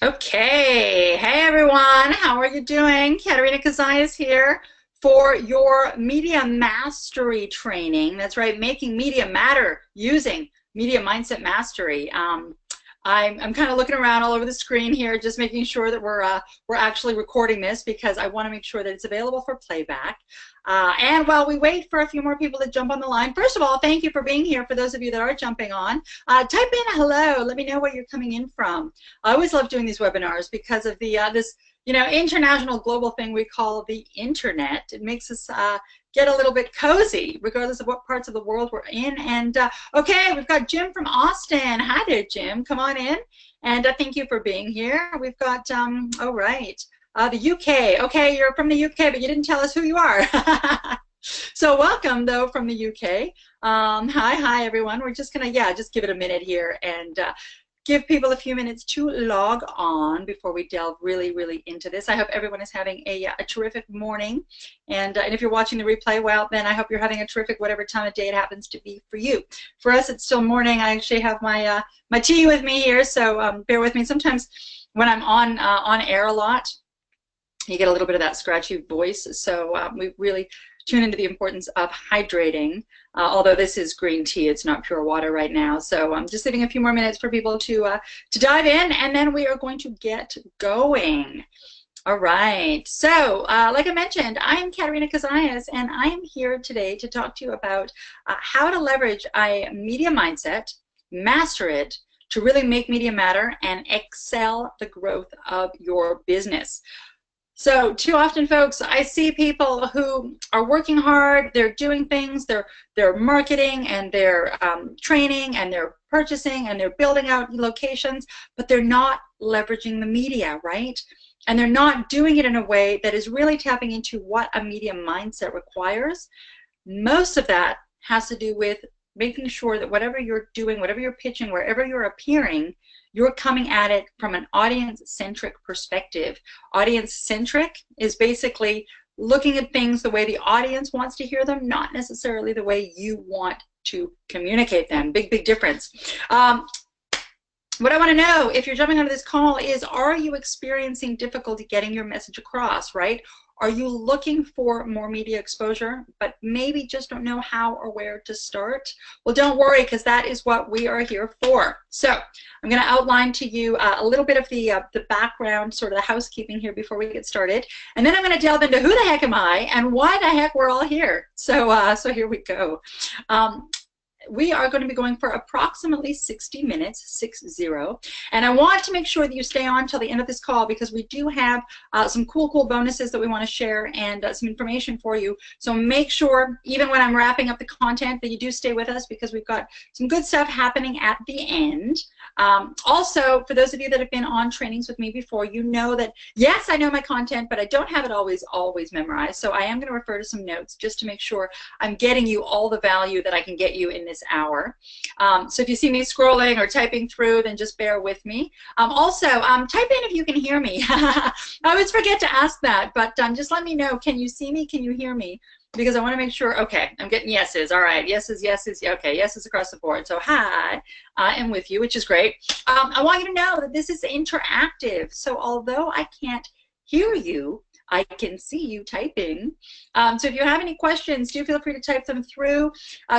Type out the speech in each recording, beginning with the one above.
Okay, hey everyone, how are you doing? Katerina Kazayas here for your Media Mastery training. That's right, making media matter using Media Mindset Mastery. I'm kind of looking around all over the screen here, just making sure that we're actually recording this because I want to make sure that it's available for playback. And while we wait for a few more people to jump on the line, first of all, thank you for being here. For those of you that are jumping on, type in hello. Let me know where you're coming in from. I always love doing these webinars because of the this international global thing we call the internet. It makes us get a little bit cozy, regardless of what parts of the world we're in. And okay, we've got Jim from Austin. Hi there, Jim. Come on in. And thank you for being here. We've got, all right, the UK. Okay, you're from the UK, but you didn't tell us who you are. So welcome, though, from the UK. Hi, everyone. We're just going to, just give it a minute here and give people a few minutes to log on before we delve really into this. I hope everyone is having a terrific morning. And if you're watching the replay, well, then I hope you're having a terrific whatever time of day it happens to be for you. For us, it's still morning. I actually have my my tea with me here, so bear with me. Sometimes when I'm on air a lot, you get a little bit of that scratchy voice. So we really tune into the importance of hydrating. Although this is green tea, it's not pure water right now. So I'm just leaving a few more minutes for people to dive in, and then we are going to get going. All right. So like I mentioned, I am Katerina Kazayas, and I am here today to talk to you about how to leverage a media mindset, master it, to really make media matter and excel the growth of your business. So too often, folks, I see people who are working hard, they're doing things, they're marketing and they're training and they're purchasing and they're building out locations, but they're not leveraging the media, right? And they're not doing it in a way that is really tapping into what a media mindset requires. Most of that has to do with making sure that whatever you're doing, whatever you're pitching, wherever you're appearing, you're coming at it from an audience-centric perspective. Audience-centric is basically looking at things the way the audience wants to hear them, not necessarily the way you want to communicate them. Big difference. What I want to know, if you're jumping onto this call, is are you experiencing difficulty getting your message across, right? Are you looking for more media exposure, but maybe just don't know how or where to start? Well, don't worry, because that is what we are here for. So I'm going to outline to you a little bit of the background, sort of the housekeeping here before we get started. And then I'm going to delve into who the heck am I and why the heck we're all here. So, so here we go. We are going to be going for approximately 60 minutes, 60. And I want to make sure that you stay on till the end of this call because we do have some cool bonuses that we want to share and some information for you. So make sure, even when I'm wrapping up the content, that you do stay with us because we've got some good stuff happening at the end. Also, for those of you that have been on trainings with me before, you know that, yes, I know my content, but I don't have it always memorized. So I am going to refer to some notes just to make sure I'm getting you all the value that I can get you in this hour. So if you see me scrolling or typing through, then just bear with me. Also, type in if you can hear me. I always forget to ask that, but just let me know. Can you see me? Can you hear me? Because I want to make sure, okay, I'm getting yeses. All right, yeses, okay, yeses across the board. So hi, I am with you, which is great. I want you to know that this is interactive. So although I can't hear you, I can see you typing. So if you have any questions, do feel free to type them through.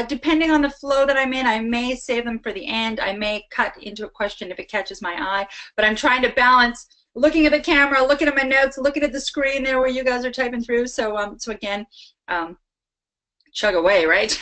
Depending on the flow that I'm in, I may save them for the end. I may cut into a question if it catches my eye. But I'm trying to balance looking at the camera, looking at my notes, looking at the screen there where you guys are typing through. So, so again, chug away, right?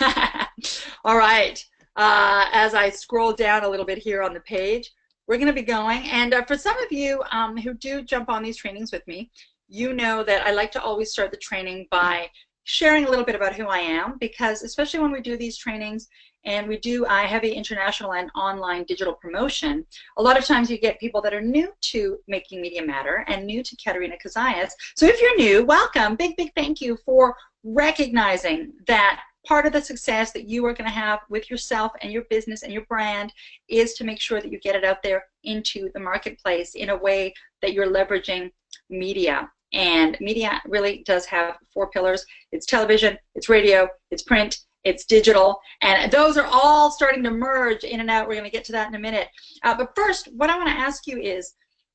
All right. As I scroll down a little bit here on the page, we're going to be going. And for some of you who do jump on these trainings with me, you know that I like to always start the training by sharing a little bit about who I am, because especially when we do these trainings and we do heavy international and online digital promotion, a lot of times you get people that are new to Making Media Matter and new to Katerina Kazayas. So if you're new, welcome. Big thank you for recognizing that part of the success that you are going to have with yourself and your business and your brand is to make sure that you get it out there into the marketplace in a way that you're leveraging media. And media really does have 4 pillars. It's television, it's radio, it's print, it's digital, and those are all starting to merge in and out. We're going to get to that in a minute. But first, what I want to ask you is,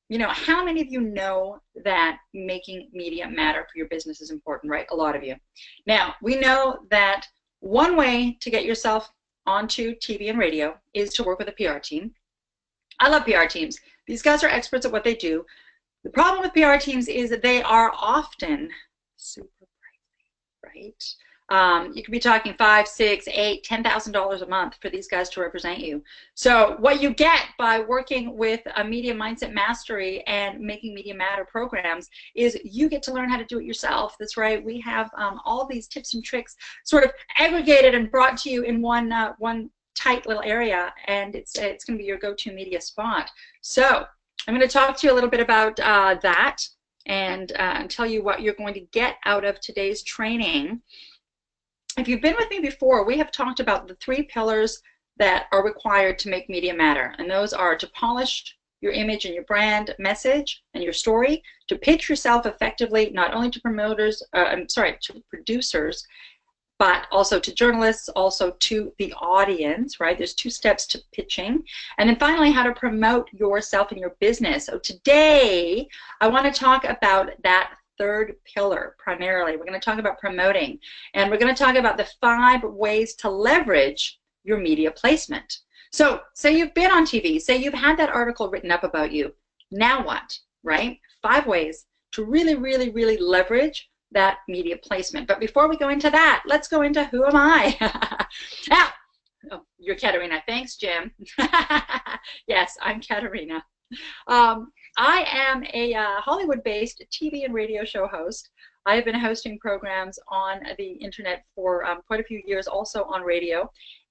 You know, how many of you know that making media matter for your business is important, right? A lot of you. Now, we know that one way to get yourself onto TV and radio is to work with a PR team. I love PR teams. These guys are experts at what they do. The problem with PR teams is that they are often super pricey, right? You could be talking $5, $6, $8, $10,000 a month for these guys to represent you. So what you get by working with a Media Mindset Mastery and Making Media Matter programs is you get to learn how to do it yourself. That's right. We have all these tips and tricks sort of aggregated and brought to you in one tight little area, and it's going to be your go-to media spot. So I'm going to talk to you a little bit about that and tell you what you're going to get out of today's training. If you've been with me before, we have talked about the 3 pillars that are required to make media matter, and those are to polish your image and your brand message and your story, to pitch yourself effectively, not only to to producers, but also to journalists, also to the audience, right? There's 2 steps to pitching. And then finally, how to promote yourself and your business. So today, I want to talk about that 3rd pillar primarily. We're going to talk about promoting, and we're going to talk about the 5 ways to leverage your media placement. So say you've been on TV, say you've had that article written up about you. Now what, right? 5 ways to really, really, really leverage that media placement. But before we go into that, let's go into who am I? Oh, you're Katerina. Thanks, Jim. Yes, I'm Katerina. I am a Hollywood-based TV and radio show host. I have been hosting programs on the internet for quite a few years, also on radio.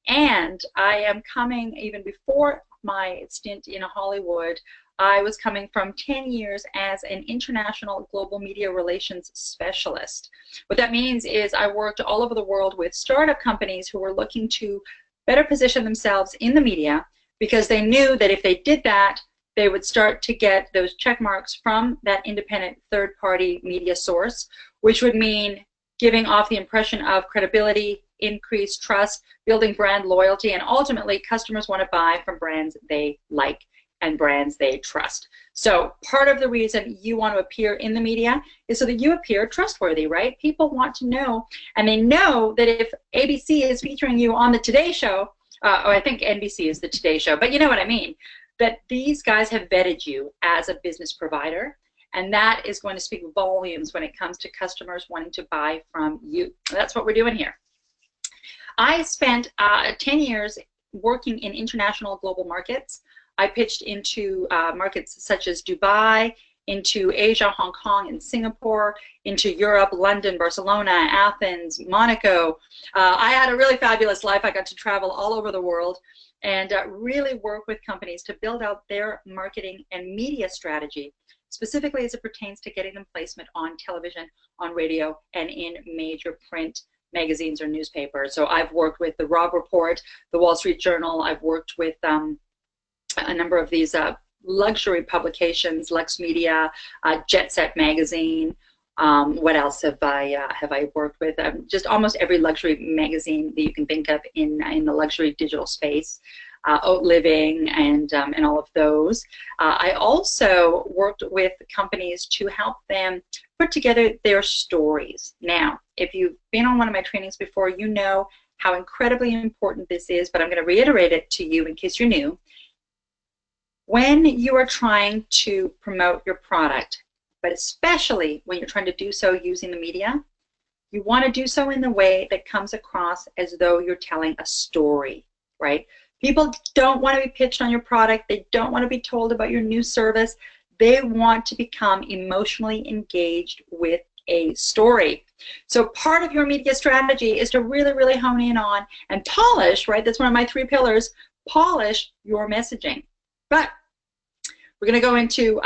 And I am coming, even before my stint in Hollywood, I was coming from 10 years as an international global media relations specialist. What that means is I worked all over the world with startup companies who were looking to better position themselves in the media, because they knew that if they did that, they would start to get those check marks from that independent third-party media source, which would mean giving off the impression of credibility, increased trust, building brand loyalty, and ultimately customers want to buy from brands they like and brands they trust. So part of the reason you want to appear in the media is so that you appear trustworthy, right? People want to know, and they know that if ABC is featuring you on the Today Show, I think NBC is the Today Show, but you know what I mean, that these guys have vetted you as a business provider, and that is going to speak volumes when it comes to customers wanting to buy from you. That's what we're doing here. I spent 10 years working in international global markets. I pitched into markets such as Dubai, into Asia, Hong Kong, and Singapore, into Europe, London, Barcelona, Athens, Monaco. I had a really fabulous life. I got to travel all over the world and really work with companies to build out their marketing and media strategy, specifically as it pertains to getting them placement on television, on radio, and in major print magazines or newspapers. So I've worked with the Robb Report, the Wall Street Journal. I've worked with a number of these luxury publications, Lux Media, Jet Set Magazine. What else have I worked with? Just almost every luxury magazine that you can think of in the luxury digital space. Haute Living and all of those. I also worked with companies to help them put together their stories. Now, if you've been on one of my trainings before, you know how incredibly important this is, but I'm going to reiterate it to you in case you're new. When you are trying to promote your product, but especially when you're trying to do so using the media, you want to do so in the way that comes across as though you're telling a story, right? People don't want to be pitched on your product. They don't want to be told about your new service. They want to become emotionally engaged with a story. So part of your media strategy is to really, really hone in on and polish, right? That's one of my 3 pillars, polish your messaging. But we're going to go into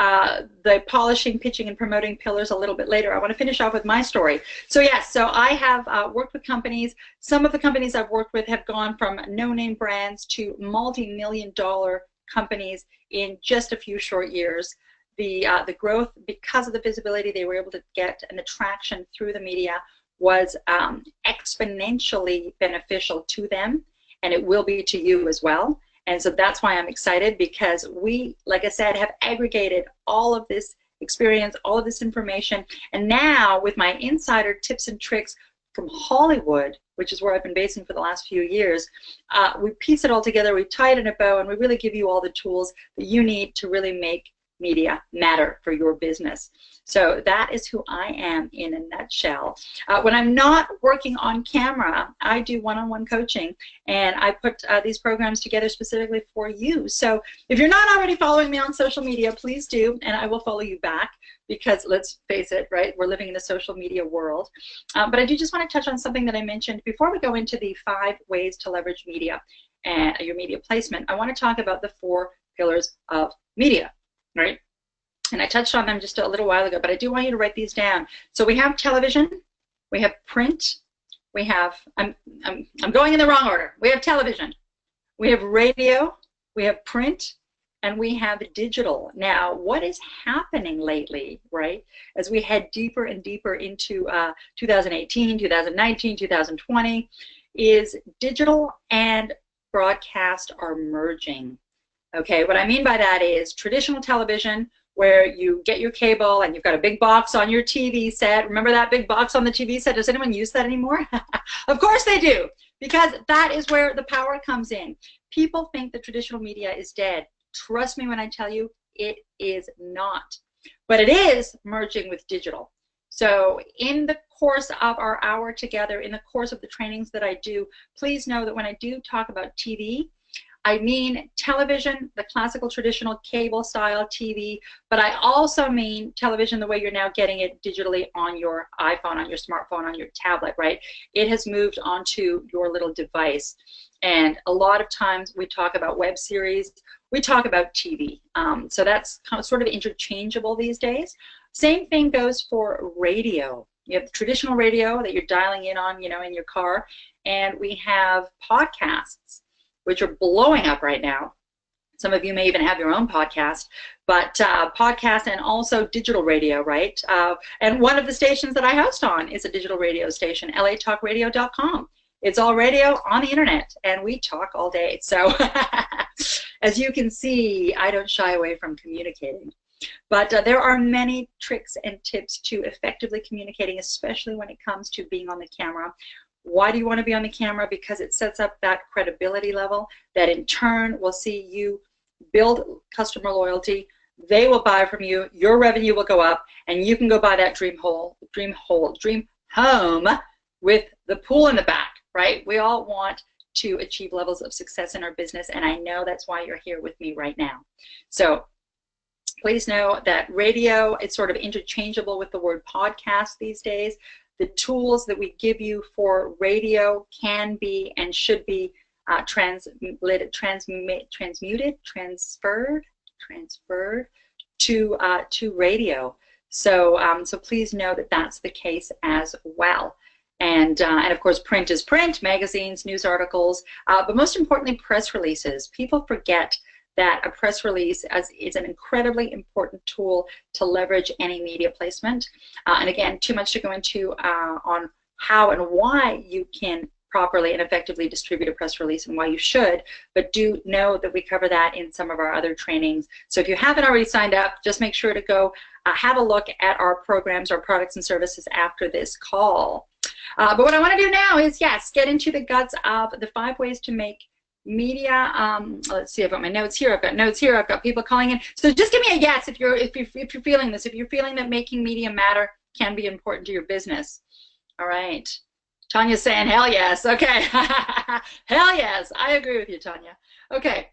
the polishing, pitching, and promoting pillars a little bit later. I want to finish off with my story. So yes, so I have worked with companies. Some of the companies I've worked with have gone from no-name brands to multi-million-dollar companies in just a few short years. The growth, because of the visibility they were able to get and the traction through the media, was exponentially beneficial to them, and it will be to you as well. And so that's why I'm excited, because we, like I said, have aggregated all of this experience, all of this information, and now with my insider tips and tricks from Hollywood, which is where I've been basing for the last few years, we piece it all together, we tie it in a bow, and we really give you all the tools that you need to really make media matter for your business. So that is who I am in a nutshell. When I'm not working on camera, I do one-on-one coaching, and I put these programs together specifically for you. So if you're not already following me on social media, please do, and I will follow you back, because let's face it, right, we're living in a social media world. But I do just want to touch on something that I mentioned before we go into the 5 ways to leverage media and your media placement. I want to talk about the 4 pillars of media, right? And I touched on them just a little while ago, but I do want you to write these down. So we have television, we have print, we have, I'm going in the wrong order. We have television, we have radio, we have print, and we have digital. Now, what is happening lately, right, as we head deeper and deeper into 2018, 2019, 2020, is digital and broadcast are merging. Okay, what I mean by that is traditional television, where you get your cable and you've got a big box on your TV set. Remember that big box on the TV set? Does anyone use that anymore? Of course they do, because that is where the power comes in. People think that traditional media is dead. Trust me when I tell you, it is not. But it is merging with digital. So in the course of our hour together, in the course of the trainings that I do, please know that when I do talk about TV, I mean television, the classical traditional cable style TV, but I also mean television the way you're now getting it digitally on your iPhone, on your smartphone, on your tablet, right? It has moved onto your little device. And a lot of times we talk about web series, we talk about TV. So that's kind of sort of interchangeable these days. Same thing goes for radio. You have the traditional radio that you're dialing in on, you know, in your car, and we have podcasts, which are blowing up right now. Some of you may even have your own podcast, but podcast and also digital radio, right? And one of the stations that I host on is a digital radio station, latalkradio.com. It's all radio on the internet, and we talk all day. So as you can see, I don't shy away from communicating. But there are many tricks and tips to effectively communicating, especially when it comes to being on the camera. Why do you want to be on the camera? Because it sets up that credibility level that in turn will see you build customer loyalty. They will buy from you, your revenue will go up, and you can go buy that dream home with the pool in the back, right? We all want to achieve levels of success in our business, and I know that's why you're here with me right now. So please know that radio is sort of interchangeable with the word podcast these days. The tools that we give you for radio can be and should be transferred to radio. So so please know that that's the case as well. And of course, print is print, magazines, news articles, but most importantly, press releases. People forget that a press release is an incredibly important tool to leverage any media placement. And again, too much to go into on how and why you can properly and effectively distribute a press release and why you should, but do know that we cover that in some of our other trainings. So if you haven't already signed up, just make sure to go have a look at our programs, our products and services after this call. But what I want to do now is, yes, get into the guts of the 5 ways to make media. Let's see, I've got my notes here, I've got notes here, I've got people calling in. So just give me a yes if you're feeling this, if you're feeling that making media matter can be important to your business. All right. Tanya's saying hell yes. Okay. Hell yes. I agree with you, Tanya. Okay.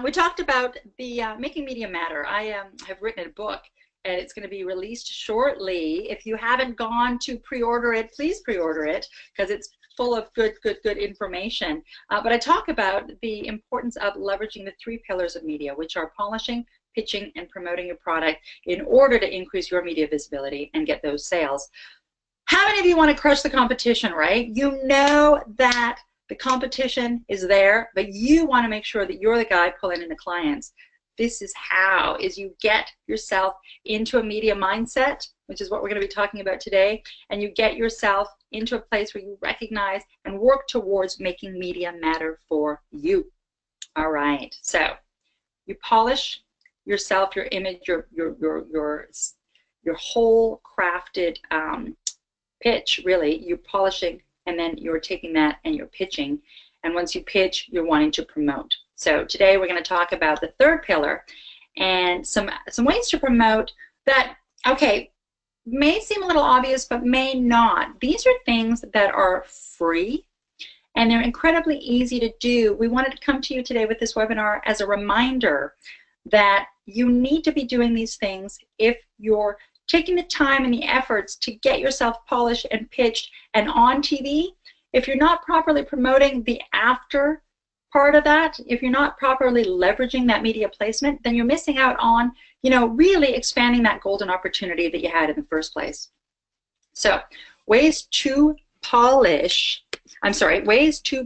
We talked about the making media matter. I have written a book, and it's going to be released shortly. If you haven't gone to pre-order it, please pre-order it, because it's full of good information. But I talk about the importance of leveraging the 3 pillars of media, which are polishing, pitching, and promoting your product in order to increase your media visibility and get those sales. How many of you want to crush the competition, right? You know that the competition is there, but you want to make sure that you're the guy pulling in the clients. This is how, is you get yourself into a media mindset, which is what we're going to be talking about today, and you get yourself into a place where you recognize and work towards making media matter for you. All right. So you polish yourself, your image, your whole crafted pitch, really. You're polishing, and then you're taking that and you're pitching. And once you pitch, you're wanting to promote. So today we're going to talk about the third pillar and some ways to promote that, okay, may seem a little obvious, but may not. These are things that are free, and they're incredibly easy to do. We wanted to come to you today with this webinar as a reminder that you need to be doing these things if you're taking the time and the efforts to get yourself polished and pitched and on TV. If you're not properly promoting the after part of that, if you're not properly leveraging that media placement, then you're missing out on, you know, really expanding that golden opportunity that you had in the first place. So, ways to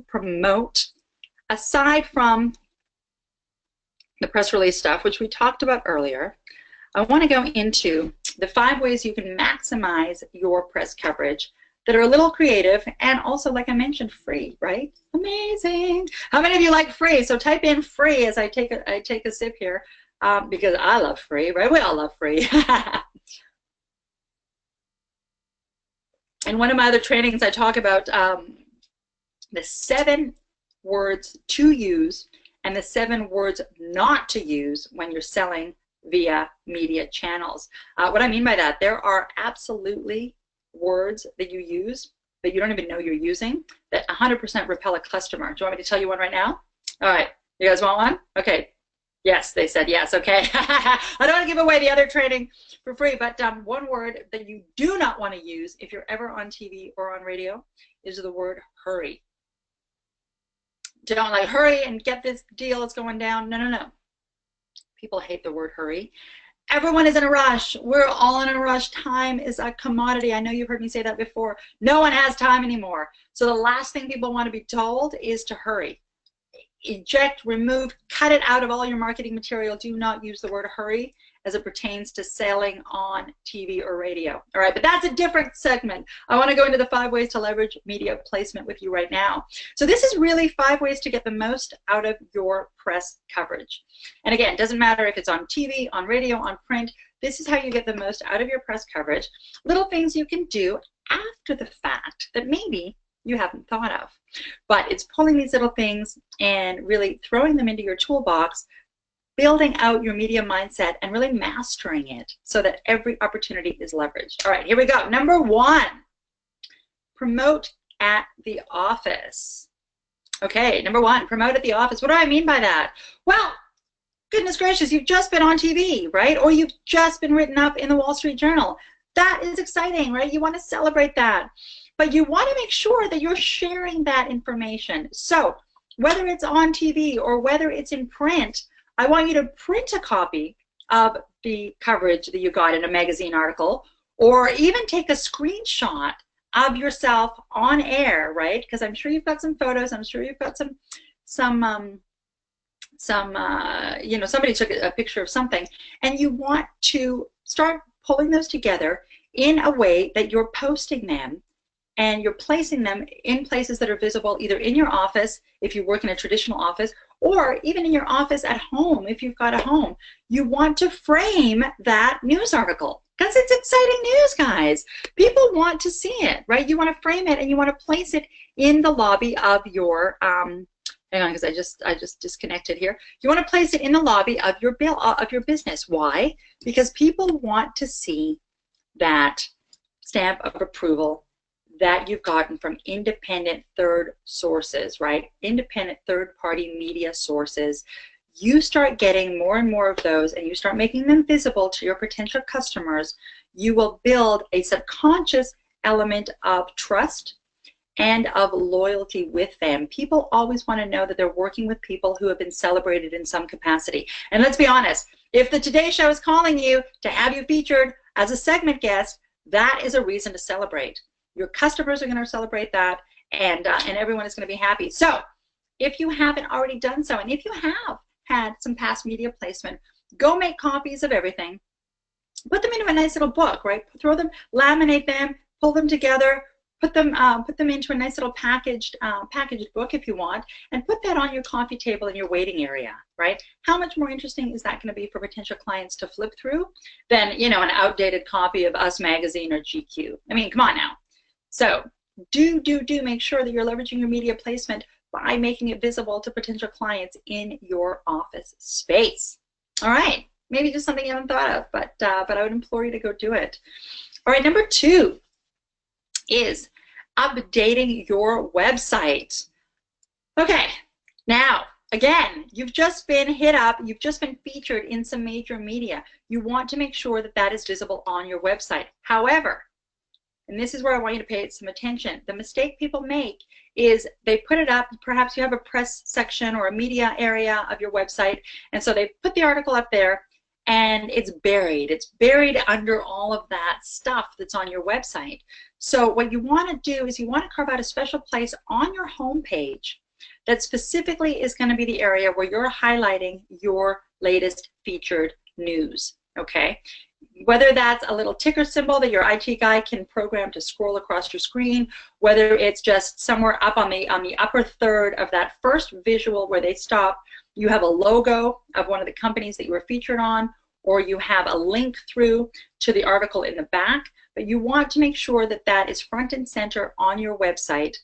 promote, aside from the press release stuff, which we talked about earlier. I want to go into the 5 ways you can maximize your press coverage that are a little creative and also, like I mentioned, free, right? Amazing. How many of you like free? So type in free as I take a sip here, because I love free, right? We all love free. In one of my other trainings, I talk about the 7 words to use and the 7 words not to use when you're selling via media channels. What I mean by that, there are absolutely words that you use that you don't even know you're using that 100% repel a customer. Do you want me to tell you one right now? All right, you guys want one? Okay. Yes, they said yes. Okay. I don't want to give away the other training for free, but one word that you do not want to use if you're ever on TV or on radio is the word hurry. Don't like hurry and get this deal, it's going down. No, no, no. People hate the word hurry. Everyone is in a rush. We're all in a rush. Time is a commodity. I know you've heard me say that before. No one has time anymore. So the last thing people want to be told is to hurry. Eject, remove, cut it out of all your marketing material. Do not use the word hurry as it pertains to selling on TV or radio. All right, but that's a different segment. I want to go into the 5 ways to leverage media placement with you right now. So this is really 5 ways to get the most out of your press coverage. And again, it doesn't matter if it's on TV, on radio, on print. This is how you get the most out of your press coverage. Little things you can do after the fact that maybe you haven't thought of. But it's pulling these little things and really throwing them into your toolbox, building out your media mindset and really mastering it so that every opportunity is leveraged. All right, here we go. Number 1, promote at the office. Okay, number 1, promote at the office. What do I mean by that? Well, goodness gracious, you've just been on TV, right? Or you've just been written up in the Wall Street Journal. That is exciting, right? You want to celebrate that. But you want to make sure that you're sharing that information. So whether it's on TV or whether it's in print, I want you to print a copy of the coverage that you got in a magazine article, or even take a screenshot of yourself on air, right? Because I'm sure you've got some photos. I'm sure you've got you know, somebody took a picture of something, and you want to start pulling those together in a way that you're posting them and you're placing them in places that are visible, either in your office if you work in a traditional office, or even in your office at home if you've got a home. You want to frame that news article because it's exciting news, guys. People want to see it, right? You want to frame it and you want to place it in the lobby of your hang on, because I just disconnected here. You want to place it in the lobby of your business. Why? Because people want to see that stamp of approval that you've gotten from independent third sources, right? Independent third-party media sources. You start getting more and more of those and you start making them visible to your potential customers, you will build a subconscious element of trust and of loyalty with them. People always want to know that they're working with people who have been celebrated in some capacity. And let's be honest, if the Today Show is calling you to have you featured as a segment guest, that is a reason to celebrate. Your customers are going to celebrate that, and everyone is going to be happy. So if you haven't already done so, and if you have had some past media placement, go make copies of everything. Put them into a nice little book, right? Throw them, laminate them, pull them together, put them into a nice little packaged book if you want, and put that on your coffee table in your waiting area, right? How much more interesting is that going to be for potential clients to flip through than, you know, an outdated copy of Us Magazine or GQ? I mean, come on now. So do make sure that you're leveraging your media placement by making it visible to potential clients in your office space. All right, maybe just something you haven't thought of, but I would implore you to go do it. All right, number 2 is updating your website. Okay, now again, you've just been hit up, you've just been featured in some major media. You want to make sure that that is visible on your website. However, and this is where I want you to pay some attention, the mistake people make is they put it up, perhaps you have a press section or a media area of your website, and so they put the article up there and it's buried. It's buried under all of that stuff that's on your website. So what you want to do is you want to carve out a special place on your home page that specifically is going to be the area where you're highlighting your latest featured news, okay? Whether that's a little ticker symbol that your IT guy can program to scroll across your screen, whether it's just somewhere up on the upper third of that first visual where they stop, you have a logo of one of the companies that you were featured on, or you have a link through to the article in the back, but you want to make sure that that is front and center on your website,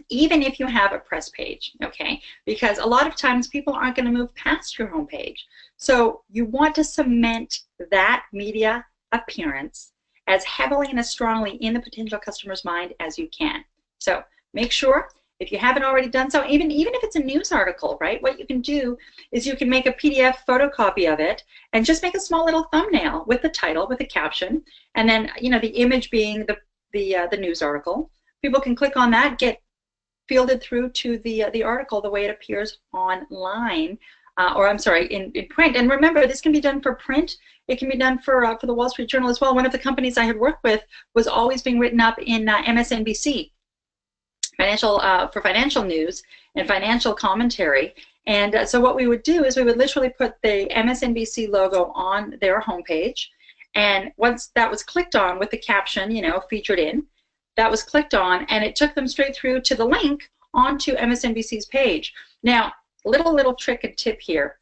even if you have a press page, okay? Because a lot of times people aren't going to move past your home page. So you want to cement that media appearance as heavily and as strongly in the potential customer's mind as you can. So make sure, if you haven't already done so, even if it's a news article, right, what you can do is you can make a PDF photocopy of it and just make a small little thumbnail with the title, with the caption, and then, you know, the image being the news article. People can click on that, get fielded through to the article the way it appears online, or I'm sorry, in print. And remember, this can be done for print. It can be done for the Wall Street Journal as well. One of the companies I had worked with was always being written up in MSNBC, for financial news and financial commentary. And so what we would do is we would literally put the MSNBC logo on their homepage, and once that was clicked on with the caption, you know, featured in, that was clicked on, and it took them straight through to the link onto MSNBC's page. Now, little trick and tip here.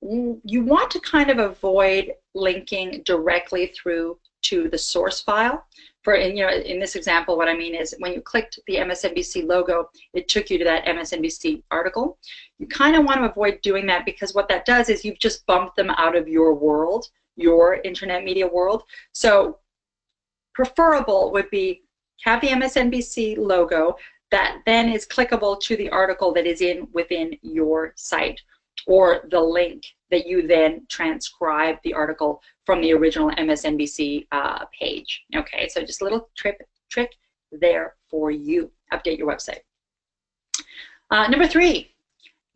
You want to kind of avoid linking directly through to the source file. You know, in this example, what I mean is when you clicked the MSNBC logo, it took you to that MSNBC article. You kind of want to avoid doing that, because what that does is you've just bumped them out of your world, your internet media world. So preferable would be have the MSNBC logo that then is clickable to the article that is within your site, or the link that you then transcribe the article from the original MSNBC page. Okay, so just a little trick there for you. Update your website. Number 3,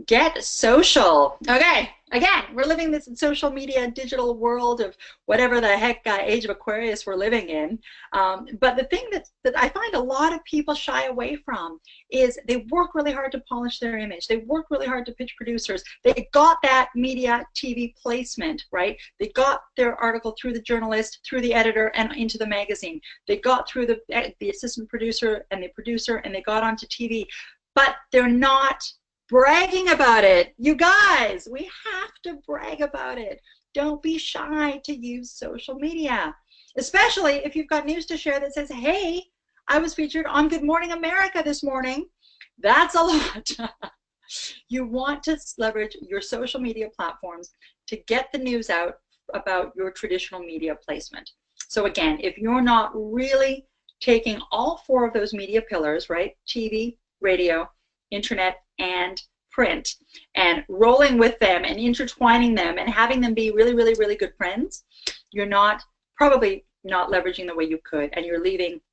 get social. Okay, again, we're living this social media digital world of whatever the heck age of Aquarius we're living in. But the thing that I find a lot of people shy away from is they work really hard to polish their image. They work really hard to pitch producers. They got that media TV placement, right? They got their article through the journalist, through the editor, and into the magazine. They got through the assistant producer and the producer, and they got onto TV. But they're not bragging about it. You guys, we have to brag about it. Don't be shy to use social media, especially if you've got news to share that says, hey, I was featured on Good Morning America this morning. That's a lot. You want to leverage your social media platforms to get the news out about your traditional media placement. So again, if you're not really taking all 4 of those media pillars, right, TV, radio, internet, and print, and rolling with them and intertwining them and having them be really, really, really good friends, you're probably not leveraging the way you could, and you're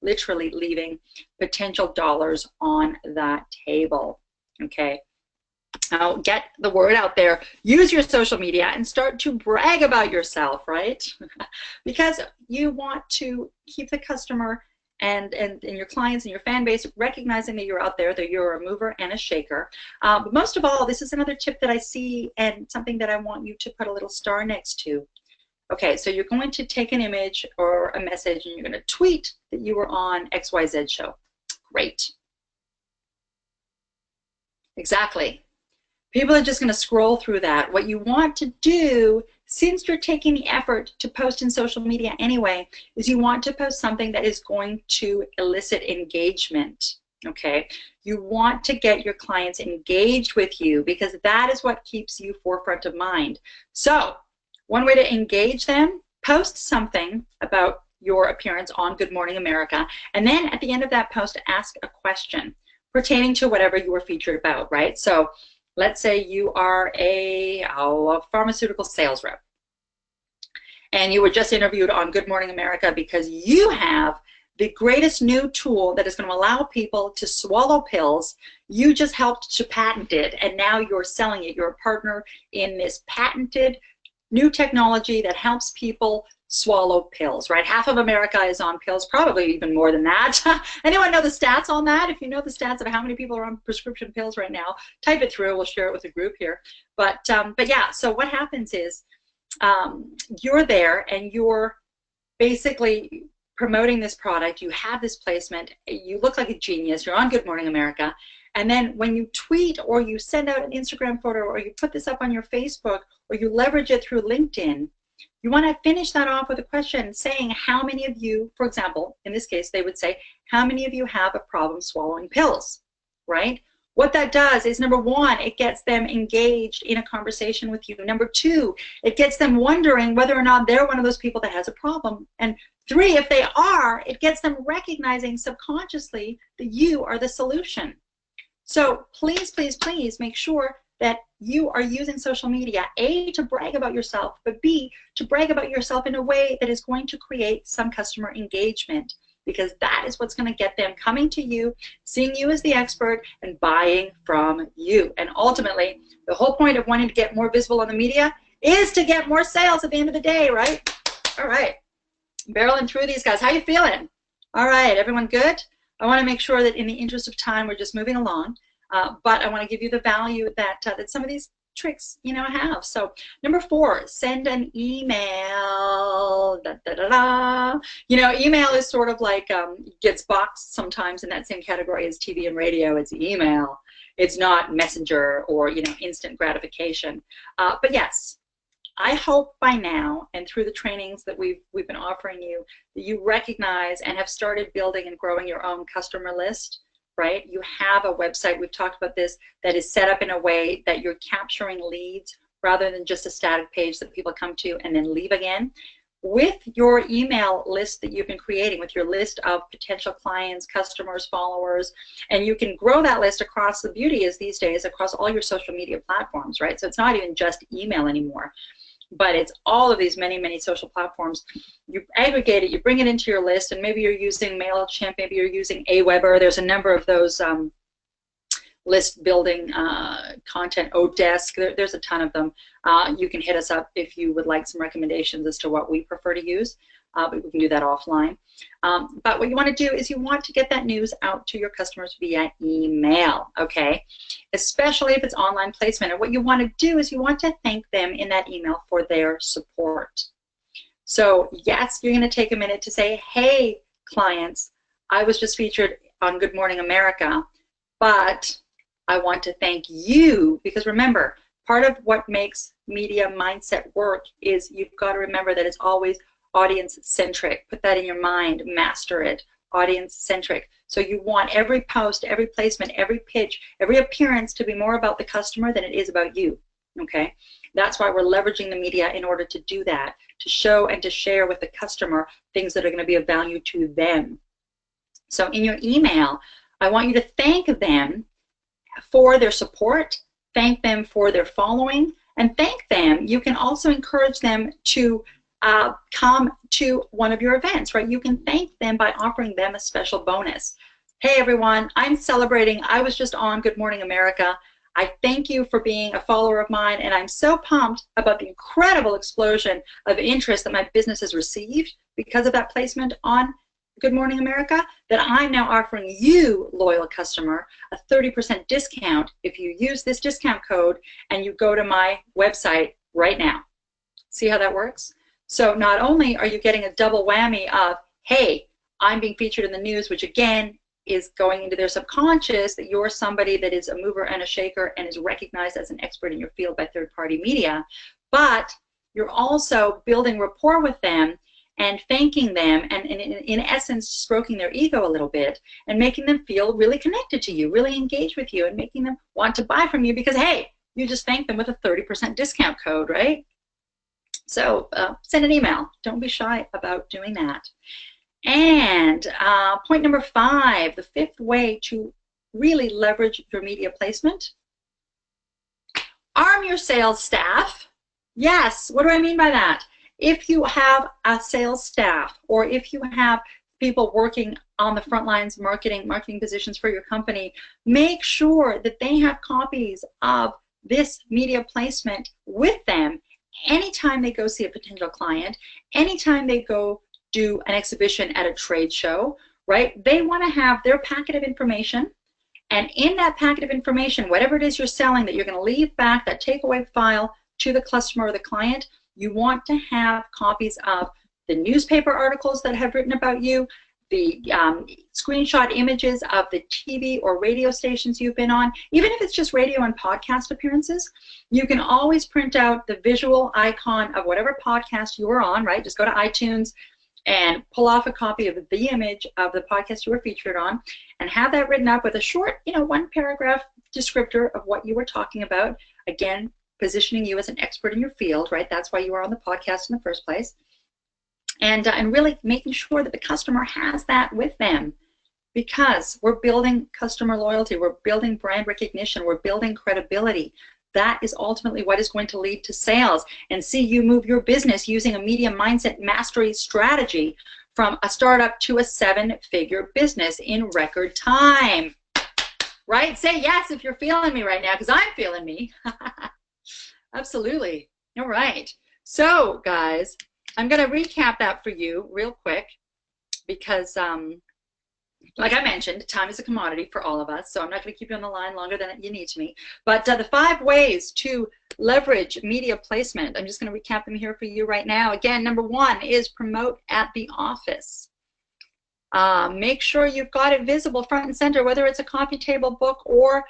literally leaving potential dollars on that table. Okay, now get the word out there, use your social media, and start to brag about yourself, right? Because you want to keep the customer and your clients and your fan base recognizing that you're out there, that you're a mover and a shaker. But most of all, this is another tip that I see, and something that I want you to put a little star next to. Okay, so you're going to take an image or a message and you're going to tweet that you were on XYZ show. Great. Exactly. People are just going to scroll through that. What you want to do, since you're taking the effort to post in social media anyway, is you want to post something that is going to elicit engagement. Okay? You want to get your clients engaged with you because that is what keeps you forefront of mind. So, one way to engage them, post something about your appearance on Good Morning America, and then at the end of that post, ask a question pertaining to whatever you were featured about, right? So, let's say you are a pharmaceutical sales rep, and you were just interviewed on Good Morning America because you have the greatest new tool that is going to allow people to swallow pills. You just helped to patent it, and now you're selling it. You're a partner in this patented new technology that helps people swallow pills, right? Half of America is on pills, probably even more than that. Anyone know the stats on that? If you know the stats of how many people are on prescription pills right now, type it through. We'll share it with the group here. But yeah, so what happens is you're there and you're basically promoting this product. You have this placement. You look like a genius. You're on Good Morning America. And then when you tweet or you send out an Instagram photo or you put this up on your Facebook or you leverage it through LinkedIn, you want to finish that off with a question saying how many of you, for example, in this case, they would say, how many of you have a problem swallowing pills, right? What that does is, number one, it gets them engaged in a conversation with you. Number two, it gets them wondering whether or not they're one of those people that has a problem. And three, if they are, it gets them recognizing subconsciously that you are the solution. So please, please, please make sure that you are using social media, A, to brag about yourself, but B, to brag about yourself in a way that is going to create some customer engagement, because that is what's going to get them coming to you, seeing you as the expert, and buying from you. And ultimately, the whole point of wanting to get more visible on the media is to get more sales at the end of the day, right? All right. Barreling through these guys. How you feeling? All right. Everyone good? I want to make sure that in the interest of time, we're just moving along. But I want to give you the value that that some of these tricks, have. So number 4, send an email. Email is sort of like gets boxed sometimes in that same category as TV and radio. It's email. It's not messenger or instant gratification. But yes, I hope by now and through the trainings that we've been offering you that you recognize and have started building and growing your own customer list. Right? You have a website, we've talked about this, that is set up in a way that you're capturing leads rather than just a static page that people come to and then leave again. With your email list that you've been creating, with your list of potential clients, customers, followers, and you can grow that list across, the beauty is these days, across all your social media platforms, right? So it's not even just email anymore, but it's all of these many, many social platforms. You aggregate it, you bring it into your list, and maybe you're using MailChimp, maybe you're using Aweber. There's a number of those list building content, Odesk, there's a ton of them. You can hit us up if you would like some recommendations as to what we prefer to use, but we can do that offline. But what you want to do is you want to get that news out to your customers via email, okay? Especially if it's online placement. And what you want to do is you want to thank them in that email for their support. So yes, you're going to take a minute to say, hey, clients, I was just featured on Good Morning America, but I want to thank you, because remember, part of what makes media mindset work is you've got to remember that it's always audience-centric. Put that in your mind, master it, audience-centric. So you want every post, every placement, every pitch, every appearance to be more about the customer than it is about you, okay? That's why we're leveraging the media in order to do that, to show and to share with the customer things that are going to be of value to them. So in your email, I want you to thank them for their support, thank them for their following, and thank them. You can also encourage them to come to one of your events, right? You can thank them by offering them a special bonus. Hey everyone, I'm celebrating. I was just on Good Morning America. I thank you for being a follower of mine, and I'm so pumped about the incredible explosion of interest that my business has received because of that placement on Good Morning America, that I'm now offering you, loyal customer, a 30% discount if you use this discount code and you go to my website right now. See how that works? So not only are you getting a double whammy of, hey, I'm being featured in the news, which again is going into their subconscious that you're somebody that is a mover and a shaker and is recognized as an expert in your field by third-party media, but you're also building rapport with them and thanking them and in essence stroking their ego a little bit and making them feel really connected to you, really engaged with you, and making them want to buy from you because, hey, you just thanked them with a 30% discount code, right? So send an email. Don't be shy about doing that. And point number 5, the 5th way to really leverage your media placement. Arm your sales staff. Yes, what do I mean by that? If you have a sales staff or if you have people working on the front lines marketing positions for your company, make sure that they have copies of this media placement with them anytime they go see a potential client, anytime they go do an exhibition at a trade show, right? They want to have their packet of information, and in that packet of information, whatever it is you're selling that you're going to leave back, that takeaway file to the customer or the client, you want to have copies of the newspaper articles that have written about you, the screenshot images of the TV or radio stations you've been on. Even if it's just radio and podcast appearances, you can always print out the visual icon of whatever podcast you were on, right? Just go to iTunes and pull off a copy of the image of the podcast you were featured on and have that written up with a short, 1-paragraph descriptor of what you were talking about. Again, positioning you as an expert in your field, right? That's why you are on the podcast in the first place. And really making sure that the customer has that with them, because we're building customer loyalty, we're building brand recognition, we're building credibility. That is ultimately what is going to lead to sales and see you move your business using a media mindset mastery strategy from a startup to a 7-figure business in record time. Right? Say yes if you're feeling me right now, because I'm feeling me. Absolutely. All right. So, guys, I'm going to recap that for you real quick because, like I mentioned, time is a commodity for all of us, so I'm not going to keep you on the line longer than you need to me. But the 5 ways to leverage media placement, I'm just going to recap them here for you right now. Again, number 1 is promote at the office. Make sure you've got it visible front and center, whether it's a coffee table book or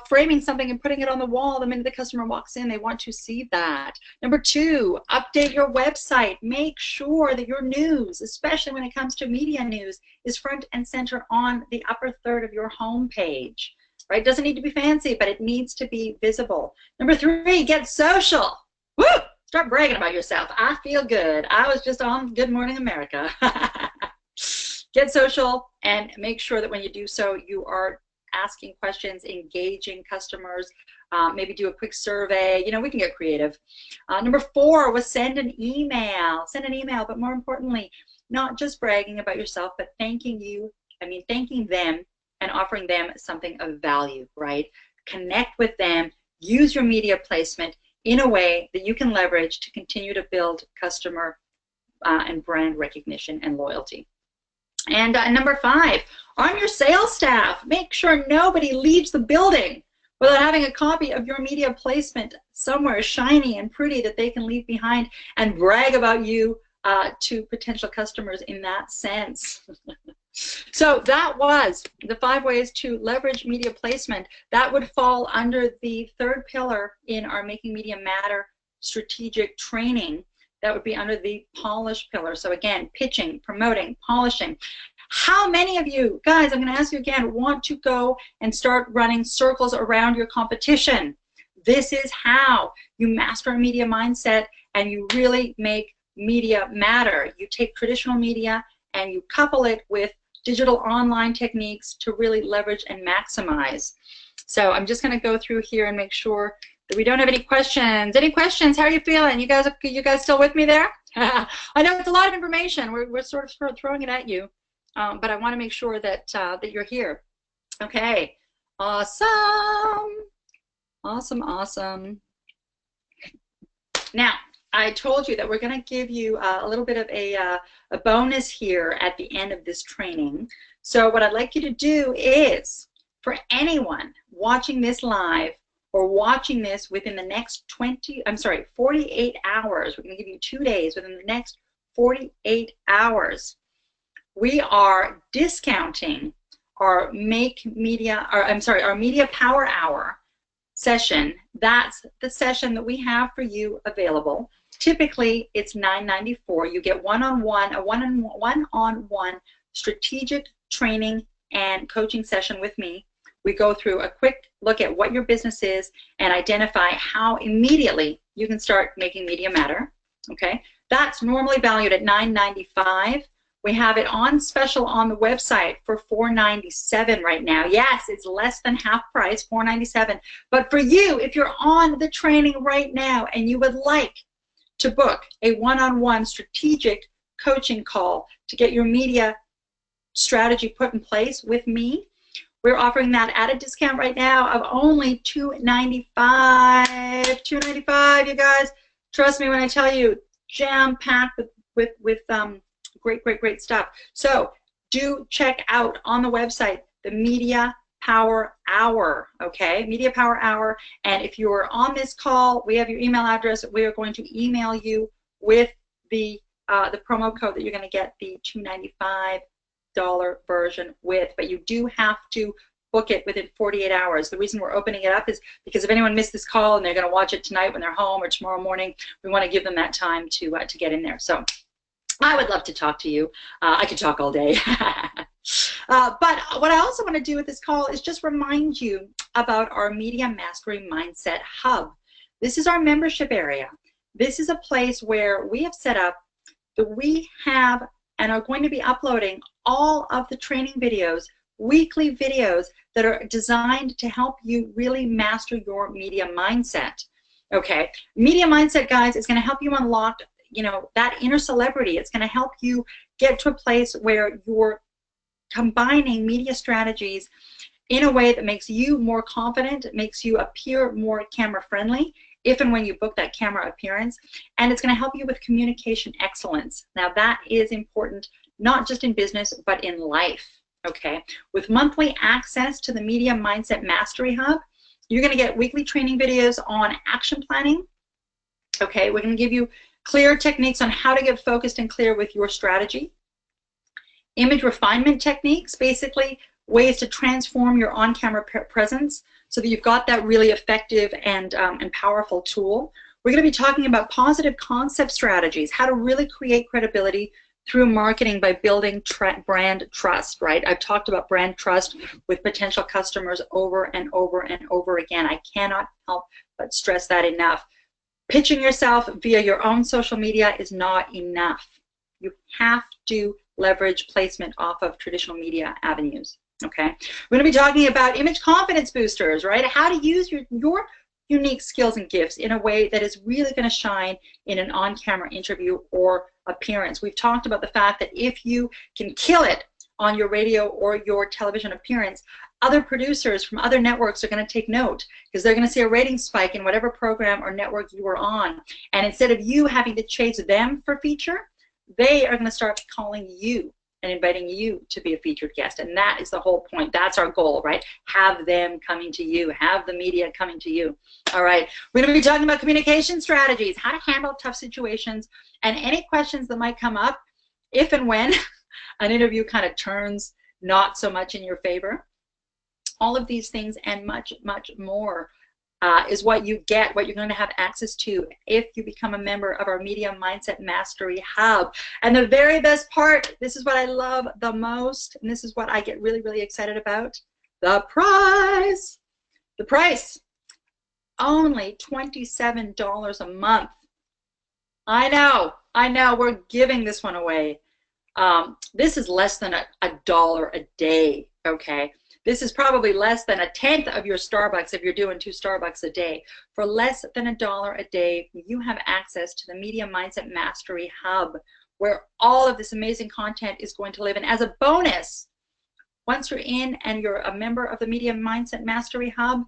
framing something and putting it on the wall. The minute the customer walks in, they want to see that. Number 2, update your website. Make sure that your news, especially when it comes to media news, is front and center on the upper third of your home page. Right? It doesn't need to be fancy, but it needs to be visible. Number 3, get social. Woo! Start bragging about yourself. I feel good. I was just on Good Morning America. Get social and make sure that when you do so, you are asking questions, engaging customers, maybe do a quick survey. We can get creative. Number 4 was send an email. Send an email, but more importantly, not just bragging about yourself, but thanking them and offering them something of value, right? Connect with them, use your media placement in a way that you can leverage to continue to build customer and brand recognition and loyalty. And number 5, arm your sales staff. Make sure nobody leaves the building without having a copy of your media placement somewhere shiny and pretty that they can leave behind and brag about you to potential customers in that sense. So that was the 5 ways to leverage media placement. That would fall under the 3rd pillar in our Making Media Matter strategic training. That would be under the polish pillar. So again, pitching, promoting, polishing. How many of you, guys, I'm going to ask you again, want to go and start running circles around your competition? This is how you master a media mindset and you really make media matter. You take traditional media and you couple it with digital online techniques to really leverage and maximize. So I'm just going to go through here and make sure that we don't have any questions. Any questions? How are you feeling? You guys still with me there? I know it's a lot of information. We're sort of throwing it at you, but I want to make sure that that you're here. Okay. Awesome. Awesome. Awesome. Now, I told you that we're going to give you a little bit of a bonus here at the end of this training. So what I'd like you to do is, for anyone watching this live or watching this within the next 48 hours, we're going to give you 2 days within the next 48 hours, we are discounting our our Media Power Hour session. That's the session that we have for you available. Typically, it's $9.94. You get a one-on-one strategic training and coaching session with me. We go through a quick look at what your business is and identify how immediately you can start making media matter. Okay, that's normally valued at $9.95. We have it on special on the website for $4.97 right now. Yes, it's less than half price, $4.97. But for you, if you're on the training right now and you would like to book a one-on-one strategic coaching call to get your media strategy put in place with me, we're offering that at a discount right now of only $2.95. $2.95, you guys. Trust me when I tell you, jam-packed with great stuff. So do check out on the website the Media Power Hour, okay? Media Power Hour. And if you're on this call, we have your email address. We are going to email you with the promo code that you're going to get the $2.95 version with. But you do have to book it within 48 hours. The reason we're opening it up is because if anyone missed this call and they're going to watch it tonight when they're home or tomorrow morning, we want to give them that time to get in there. So I would love to talk to you. I could talk all day. But what I also want to do with this call is just remind you about our Media Mastery Mindset Hub. This is our membership area. This is a place where we have set up that we have and are going to be uploading all of the training videos, weekly videos that are designed to help you really master your media mindset. Okay, media mindset, guys, is going to help you unlock that inner celebrity. It's going to help you get to a place where you're combining media strategies in a way that makes you more confident, makes you appear more camera friendly if and when you book that camera appearance, and it's going to help you with communication excellence. Now that is important not just in business but in life. Okay, with monthly access to the Media Mindset Mastery Hub, you're going to get weekly training videos on action planning. Okay, we're going to give you clear techniques on how to get focused and clear with your strategy. Image refinement techniques, basically ways to transform your on-camera presence so that you've got that really effective and powerful tool. We're going to be talking about positive concept strategies, how to really create credibility through marketing by building brand trust, right? I've talked about brand trust with potential customers over and over and over again. I cannot help but stress that enough. Pitching yourself via your own social media is not enough. You have to leverage placement off of traditional media avenues, okay? We're going to be talking about image confidence boosters, right? How to use your unique skills and gifts in a way that is really going to shine in an on-camera interview or appearance. We've talked about the fact that if you can kill it on your radio or your television appearance, other producers from other networks are going to take note because they're going to see a rating spike in whatever program or network you are on. And instead of you having to chase them for feature, they are going to start calling you and inviting you to be a featured guest. And that is the whole point. That's our goal, right? Have them coming to you. Have the media coming to you. All right. We're going to be talking about communication strategies, how to handle tough situations, and any questions that might come up if and when an interview kind of turns not so much in your favor. All of these things and much, much more is what you get, what you're going to have access to if you become a member of our Media Mindset Mastery Hub. And the very best part, this is what I love the most, and this is what I get really, really excited about, the price. The price, only $27 a month. I know, we're giving this one away. This is less than $1 a day, okay? This is probably less than 1/10 of your Starbucks if you're doing 2 Starbucks a day. For less than $1 a day, you have access to the Media Mindset Mastery Hub, where all of this amazing content is going to live. And as a bonus, once you're in and you're a member of the Media Mindset Mastery Hub,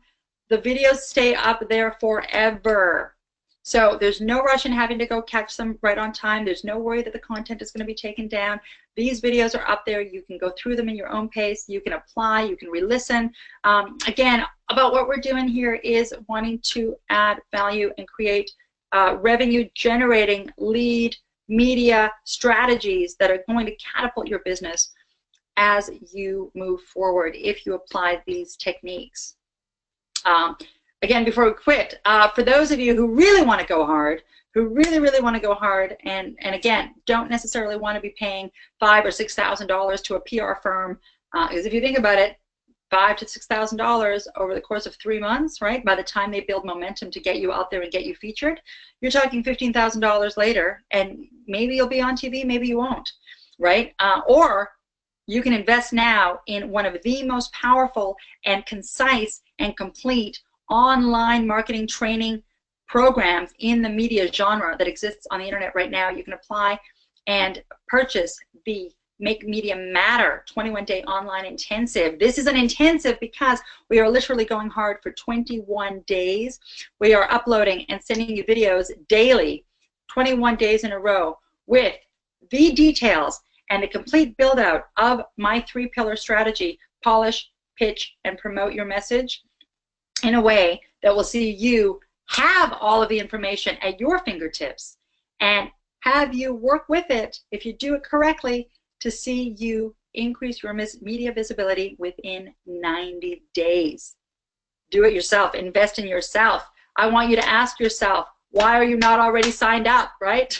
the videos stay up there forever. So there's no rush in having to go catch them right on time. There's no worry that the content is going to be taken down. These videos are up there. You can go through them in your own pace. You can apply. You can re-listen. Again, about what we're doing here is wanting to add value and create revenue-generating lead media strategies that are going to catapult your business as you move forward if you apply these techniques. Again, before we quit, for those of you who really want to go hard, who really want to go hard, and again, don't necessarily want to be paying $5,000 or $6,000 to a PR firm, because if you think about it, $5,000 to $6,000 over the course of 3 months, right? By the time they build momentum to get you out there and get you featured, you're talking $15,000 later, and maybe you'll be on TV, maybe you won't, right? Or you can invest now in one of the most powerful and concise and complete online marketing training programs in the media genre that exists on the internet right now. You can apply and purchase the Make Media Matter 21-day online intensive. This is an intensive because we are literally going hard for 21 days. We are uploading and sending you videos daily, 21 days in a row, with the details and the complete build out of my 3-pillar strategy: polish, pitch, and promote your message in a way that will see you have all of the information at your fingertips and have you work with it, if you do it correctly, to see you increase your media visibility within 90 days. Do it yourself. Invest in yourself. I want you to ask yourself, why are you not already signed up, right?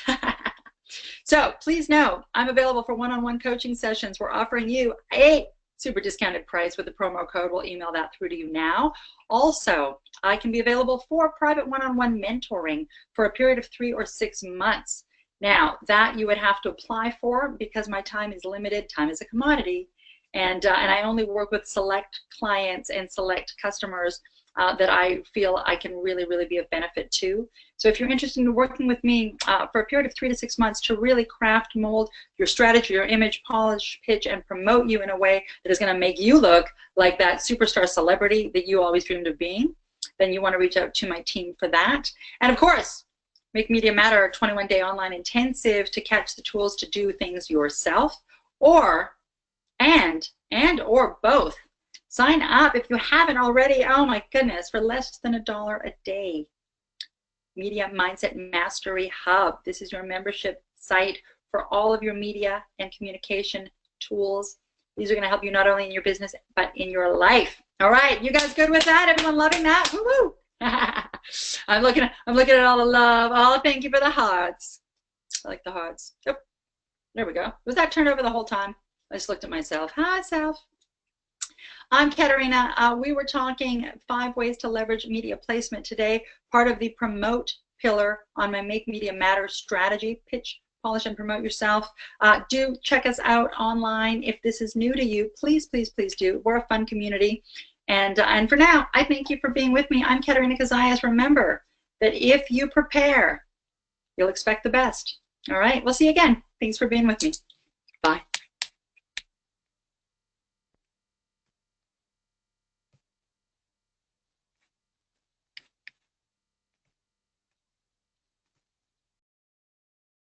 So please know, I'm available for one-on-one coaching sessions. We're offering you a super discounted price with the promo code. We'll email that through to you now. Also, I can be available for private one-on-one mentoring for a period of 3 or 6 months. Now, that you would have to apply for because my time is limited. Time is a commodity. And I only work with select clients and select customers that I feel I can really be of benefit to. So if you're interested in working with me for a period of 3 to 6 months to really craft, mold your strategy, your image, polish, pitch, and promote you in a way that is going to make you look like that superstar celebrity that you always dreamed of being, then you want to reach out to my team for that. And of course, Make Media Matter 21-day online intensive to catch the tools to do things yourself, or or both. Sign up if you haven't already. Oh my goodness, for less than $1 a day. Media Mindset Mastery Hub. This is your membership site for all of your media and communication tools. These are going to help you not only in your business but in your life. All right, you guys good with that? Everyone loving that? Woo-woo! I'm looking at all the love. Oh, thank you for the hearts. I like the hearts. Oh, there we go. Was that turned over the whole time? I just looked at myself. Hi, self. I'm Katerina. We were talking 5 ways to leverage media placement today, part of the promote pillar on my Make Media Matter strategy. Pitch, polish, and promote yourself. Do check us out online. If this is new to you, please do. We're a fun community. And for now, I thank you for being with me. I'm Katerina Kazayas. Remember that if you prepare, you'll expect the best. All right, we'll see you again. Thanks for being with me.